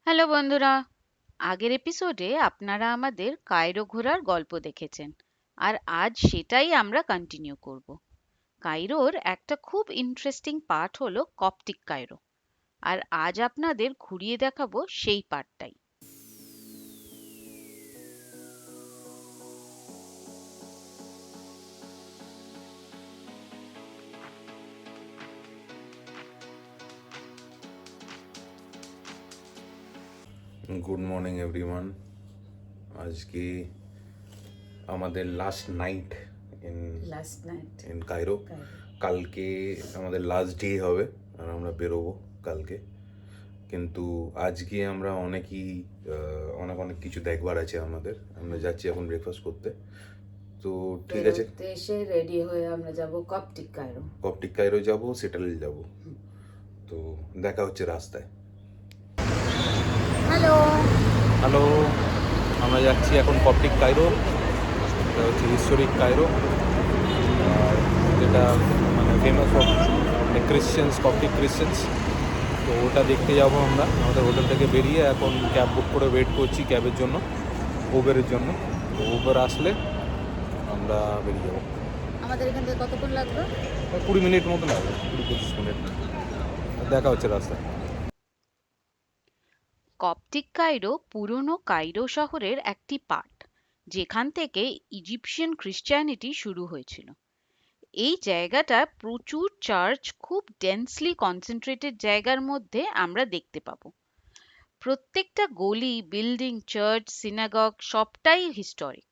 Hello বন্ধুরা, আগের এপিসোডে আপনারা আমাদের কায়রো ঘোরার গল্প দেখেছেন। আর আজ সেটাই আমরা কন্টিনিউ করব। কায়রোর একটা খুব ইন্টারেস্টিং পার্ট হলো কপটিক কায়রো। আর আজ আপনাদের ঘুরিয়ে দেখাবো সেই পার্টটাই। Good morning everyone. আজকে আমাদের last night in in Cairo. কালকে আমাদের লাস্ট ডে হবে আর আমরা বেরোবো কালকে। কিন্তু আজকে আমরা অনেক অনেক কিছু দেখবার আছে আমাদের। আমরা যাচ্ছি এখন ব্রেকফাস্ট করতে। তো ঠিক আছে, এসে রেডি হয়ে আমরা যাব কপটিক কায়রো যাব, সেটাল যাব। তো দেখা হচ্ছে রাস্তায়। হ্যালো। হ্যালো, আমরা যাচ্ছি এখন কপটিক কায়রো। এটা হচ্ছে হিস্টোরিক কায়রো, যেটা মানে famous of Christians, Coptic Christians. তো ওটা দেখতে যাবো আমরা। আমাদের হোটেল থেকে বেরিয়ে এখন ক্যাব বুক করে ওয়েট করছি ক্যাবের জন্য, উবেরের জন্য। তো উবের আসলে আমরা বেরিয়ে যাবো। আমাদের এখান থেকে কতক্ষণ লাগবে? 20 মিনিট মতো লাগবে, 20-25 মিনিট। দেখা হচ্ছে রাস্তায়। কপটিক কায়রো পুরনো কায়রো শহরের একটি পার্ট, যেখান থেকে ইজিপশিয়ান খ্রিস্টানিটি শুরু হয়েছিল। এই জায়গাটা প্রচুর চার্চ খুব ডেন্সলি কনসেন্ট্রেটেড জায়গার মধ্যে আমরা দেখতে পাবো। প্রত্যেকটা গলি, বিল্ডিং, চার্চ, সিনাগগ সবটাই হিস্টোরিক।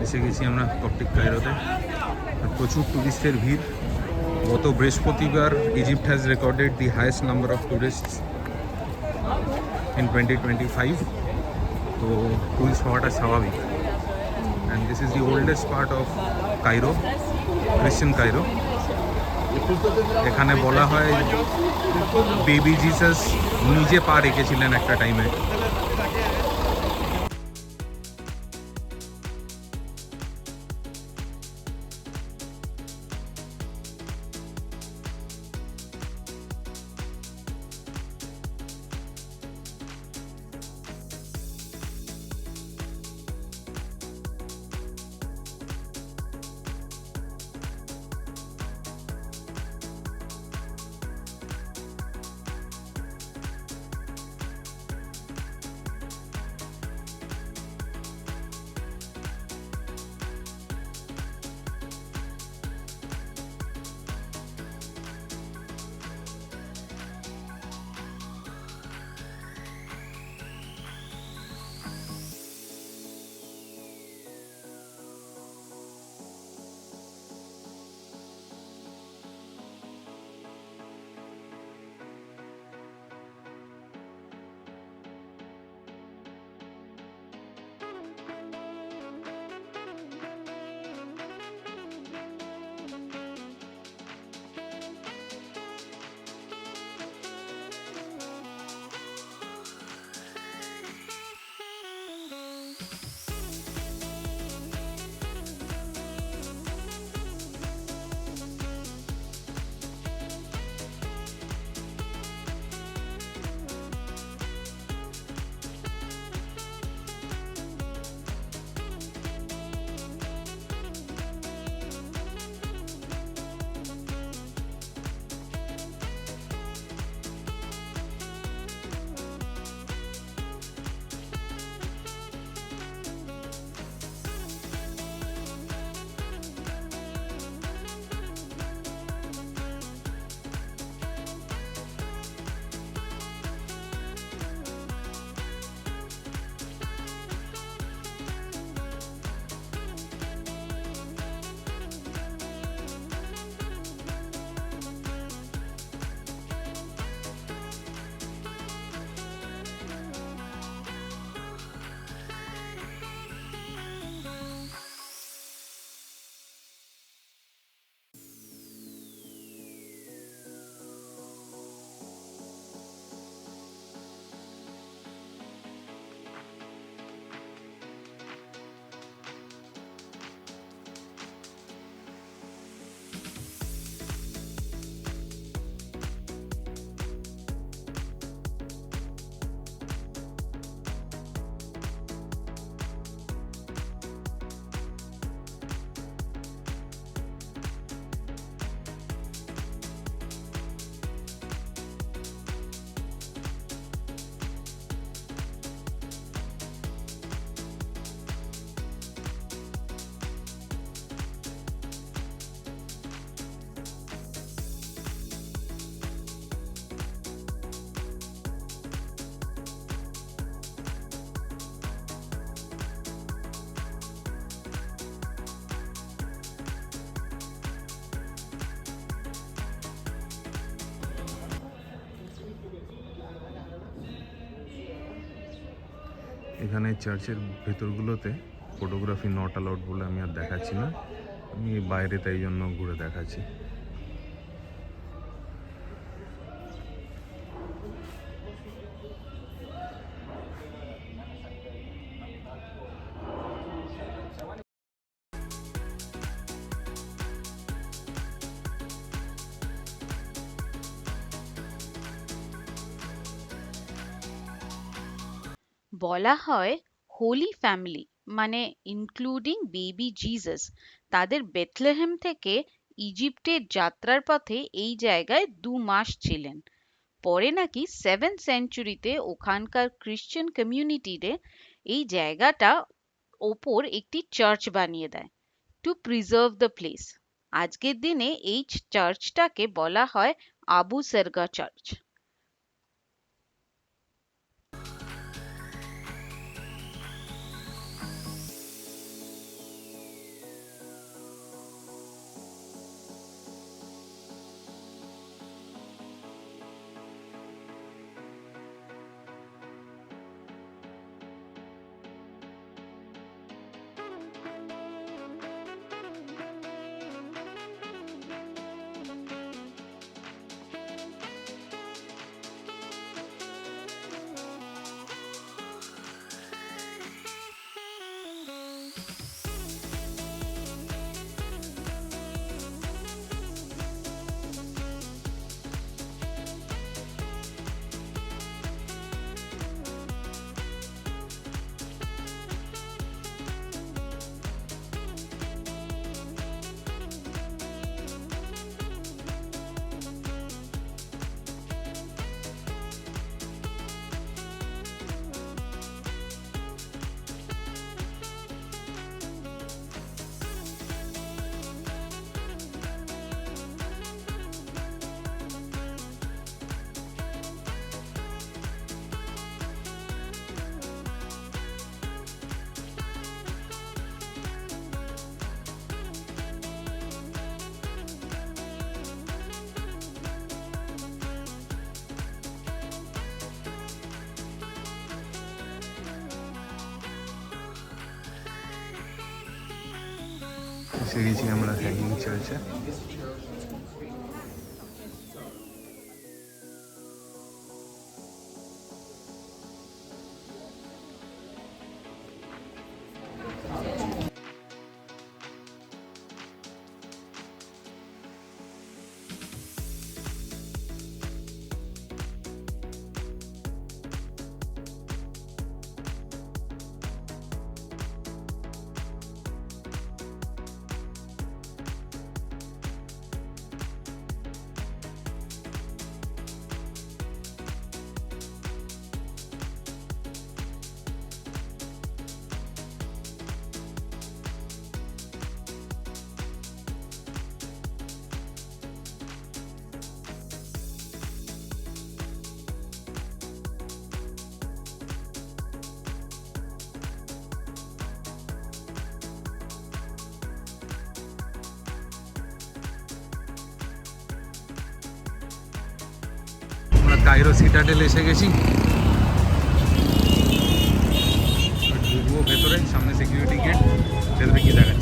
এসে গেছি আমরা কপটিক কায়রোতে। প্রচুর টুরিস্টের ভিড়। গত বৃহস্পতিবার Egypt has recorded the highest number of tourists in 2025. তো টুরিস্ট হওয়াটা স্বাভাবিক। And this is the oldest part of Cairo, Christian Cairo. এখানে বলা হয় বেবি জিসাস নিজে পা রেখেছিলেন একটা টাইমে। এখানে চার্চের ভেতরগুলোতে ফটোগ্রাফি নট অ্যালাউড বলে আমি আর দেখাচ্ছি না, আমি বাইরে তাই জন্য ঘুরে দেখাচ্ছি। বলা হয় হোলি ফ্যামিলি মানে ইনক্লুডিং বেবি জিসাস তাদের বেথলেহেম থেকে ইজিপ্টের যাত্রার পথে এই জায়গায় 2 মাস ছিলেন। পরে নাকি 7th সেঞ্চুরিতে ওখানকার খ্রিশ্চান কমিউনিটিতে এই জায়গাটা ওপর একটি চার্চ বানিয়ে দেয় টু প্রিজার্ভ দ্য প্লেস। আজকের দিনে এই চার্চটাকে বলা হয় আবু সেরগা চার্চ। এসে গেছি আমরা হ্যাঙ্গিং চার্চে। আমরা কায়রো সিটাডেল এসে গেছি, ঢুকবো ভেতরে, সামনে সিকিউরিটি গেট, ভেতরে কি দেখা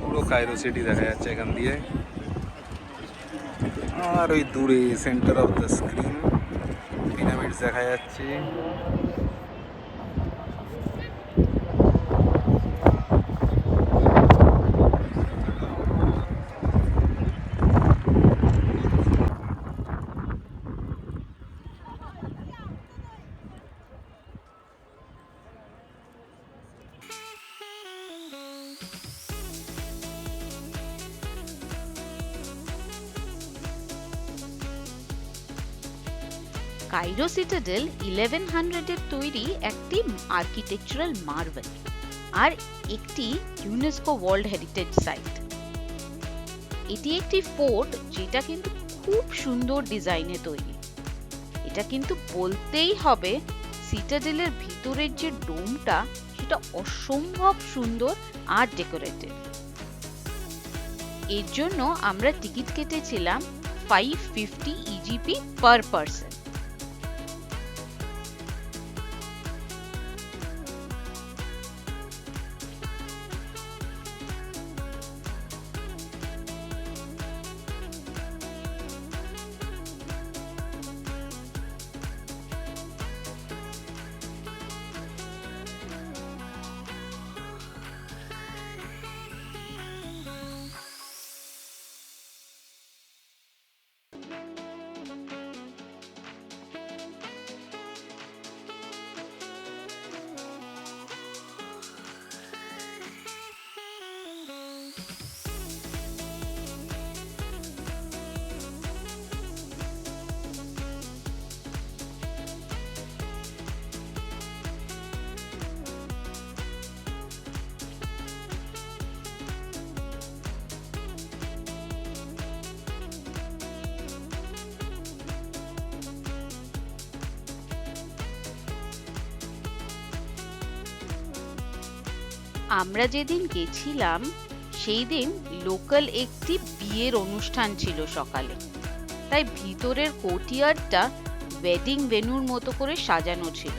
পুরো কায়রো সিটি দেখা যাচ্ছে এখান দিয়ে। আর ওই দূরে centre of the screen pyramids দেখা যাচ্ছে। কায়রো সিটাডেল 1100-এর তৈরি একটি আর্কিটেকচারাল মার্ভেল আর একটি ইউনেস্কো ওয়ার্ল্ড হেরিটেজ সাইট। এটি একটি ফোর্ট যেটা কিন্তু খুব সুন্দর ডিজাইনে তৈরি। এটা কিন্তু বলতেই হবে সিটাডেলের ভিতরের যে ডোমটা সেটা অসম্ভব সুন্দর আর ডেকোরেটিভ। এর জন্য আমরা টিকিট কেটেছিলাম 550 ইজিপি পার পারসন। আমরা যেদিন গেছিলাম সেই দিন লোকাল একটি বিয়ের অনুষ্ঠান ছিল সকালে, তাই ভিতরের কোর্টইয়ার্ডটা ওয়েডিং ভেন্যুর মতো করে সাজানো ছিল।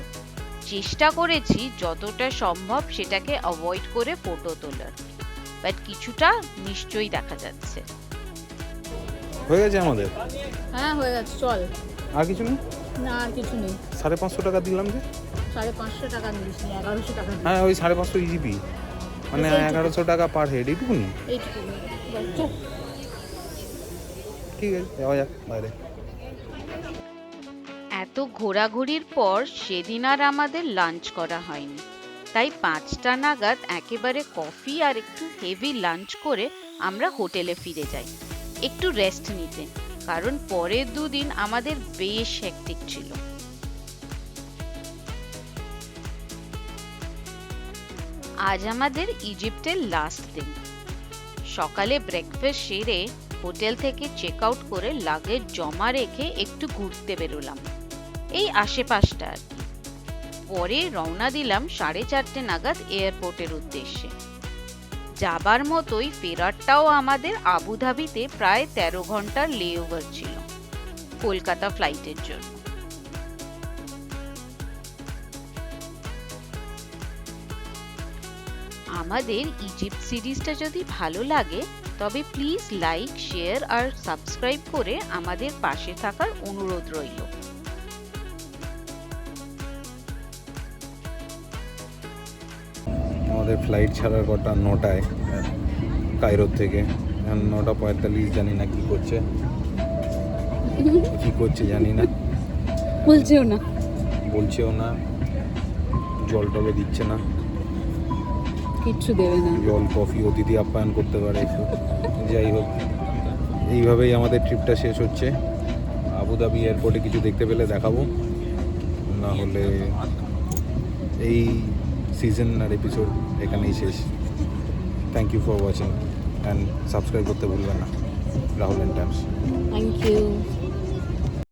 চেষ্টা করেছি যতটা সম্ভব সেটাকে অ্যাভয়েড করে ফটো তোলার, বাট কিছুটা নিশ্চয়ই দেখা যাচ্ছে। হয়ে গেছে আমাদের? হ্যাঁ হয়ে গেছে, চল। আর কিছু নেই? না আর কিছু নেই। 550 টাকা দিলাম যে। 550 টাকা নিস, 1100 টাকা। হ্যাঁ ওই 550 ইজিপি, মানে 1100 টাকা পার হেড, এইটুকুনি। এইটুকু চল। ঠিক আছে, যাওয়া যাক বাইরে। এত ঘোরাঘুরির পর সেদিন আর আমাদের লাঞ্চ করা হয়নি, তাই 5টা নাগাদ একেবারে কফি আর একটু হেভি লাঞ্চ করে আমরা হোটেলে ফিরে যাই একটু রেস্ট নিতে, কারণ পরের দুদিন আমাদের বেশ হেক্টিক ছিল। আজ আমাদের ইজিপ্টের লাস্ট দিন। সকালে ব্রেকফাস্ট সেরে হোটেল থেকে চেক আউট করে লাগেজ জমা রেখে একটু ঘুরতে বেরোলাম, এই আশেপাশটা আর কি। পরে রওনা দিলাম 4:30 নাগাদ এয়ারপোর্টের উদ্দেশ্যে। যাবার মতোই ফেরারটাও আমাদের আবুধাবিতে প্রায় 13 ঘন্টার লেওভার ছিল কলকাতা ফ্লাইটের জন্য। আমাদের ইজিপ্ট সিরিজটা যদি ভালো লাগে তবে প্লিজ লাইক, শেয়ার আর সাবস্ক্রাইব করে আমাদের পাশে থাকার অনুরোধ রইল। আমাদের ফ্লাইট ছাড়ার কথা 9টায় কায়রো থেকে, 9:45। জানি না কি করছে জানি না, বলছেও না, জল টলও দিচ্ছে না, কিচ্ছু দেবে না। জল কফি অতিথি আপ্যায়ন করতে পারে একটু। যাই হোক, এইভাবেই আমাদের ট্রিপটা শেষ হচ্ছে। আবুধাবি এয়ারপোর্টে কিছু দেখতে পেলে দেখাবো, না হলে এই সিজন আর এপিসোড এখানেই শেষ। Thank you for watching and subscribe করতে ভুলবেন না। Rahul and Times. Thank you.